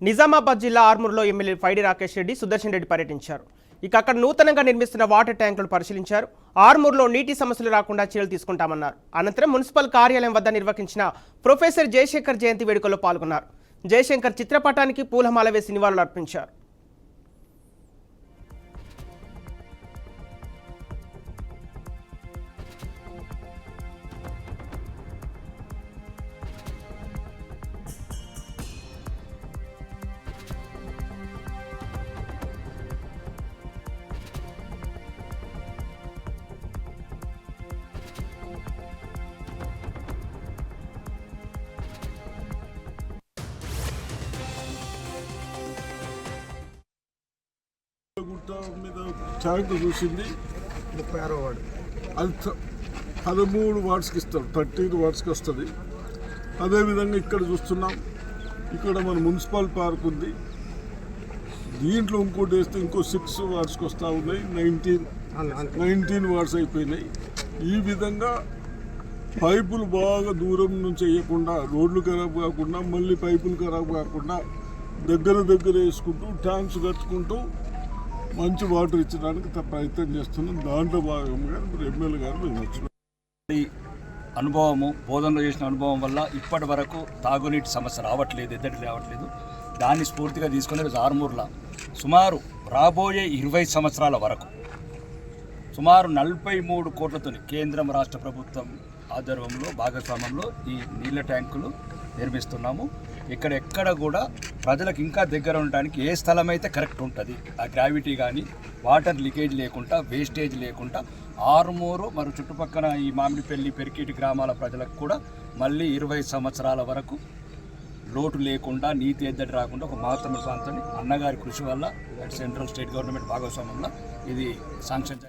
నిజామాబాద్ జిల్లా ఆర్మూర్లో ఎమ్మెల్యే పైడి రాకేష్ రెడ్డి సుదర్శన్ రెడ్డి పర్యటించారు. ఇక అక్కడ నూతనంగా నిర్మిస్తున్న వాటర్ ట్యాంకులను పరిశీలించారు. ఆర్మూర్లో నీటి సమస్యలు రాకుండా చర్యలు తీసుకుంటామన్నారు. అనంతరం మున్సిపల్ కార్యాలయం వద్ద నిర్వహించిన ప్రొఫెసర్ జయశంకర్ జయంతి వేడుకల్లో పాల్గొన్నారు. జయశంకర్ చిత్రపటానికి పూలమాల వేసి నివాళులు అర్పించారు. గుట్ట మీద ట్యాంక్ చూసింది 36వ వార్డు, అది 13 వార్డ్స్కి ఇస్తారు, 13 వార్డ్స్కి వస్తుంది. అదేవిధంగా ఇక్కడ చూస్తున్నాం, ఇక్కడ మన మున్సిపల్ పార్క్ ఉంది. దీంట్లో ఇంకోటి వేస్తే ఇంకో 6 వార్డ్స్కి వస్తూ ఉన్నాయి. 19 వార్డ్స్ అయిపోయినాయి. ఈ విధంగా పైపులు బాగా దూరం నుంచి వేయకుండా, రోడ్లు ఖరాబ్ కాకుండా, మళ్ళీ పైపులు ఖరాబ్ కాకుండా దగ్గర వేసుకుంటూ ట్యాంక్స్ కట్టుకుంటూ మంచి వాటర్ ఇచ్చడానికి ప్రయత్నం చేస్తున్నాం. దాంట్లో భాగంగా ఎమ్మెల్యే గారు మేము వచ్చినాం. అనుభవము, బోధనలో చేసిన అనుభవం వల్ల ఇప్పటి వరకు తాగునీటి సమస్య రావట్లేదు, ఎద్దడి రావట్లేదు. దాన్ని స్ఫూర్తిగా తీసుకుని ఆర్మూర్లో సుమారు రాబోయే 20 సంవత్సరాల వరకు సుమారు 43 కోట్లతో కేంద్రం రాష్ట్ర ప్రభుత్వం ఆధ్వర్యంలో భాగస్వామ్యంలో ఈ నీళ్ళ ట్యాంకులు నిర్మిస్తున్నాము. ఎక్కడ కూడా ప్రజలకు ఇంకా దగ్గర ఉండడానికి ఏ స్థలం అయితే కరెక్ట్ ఉంటుంది, ఆ గ్రావిటీ కానీ వాటర్ లీకేజ్ లేకుండా, వేస్టేజ్ లేకుండా ఆర్మూరు మరియు చుట్టుపక్కల ఈ మామిడిపల్లి, పెరికేటి గ్రామాల ప్రజలకు కూడా మళ్ళీ 20 సంవత్సరాల వరకు లోటు లేకుండా, నీటి ఎద్దడి రాకుండా ఒక మహత్తర ప్రాంతాన్ని అన్నగారి కృషి వల్ల సెంట్రల్ స్టేట్ గవర్నమెంట్ భాగస్వామ్యంలో ఇది శాంక్షన్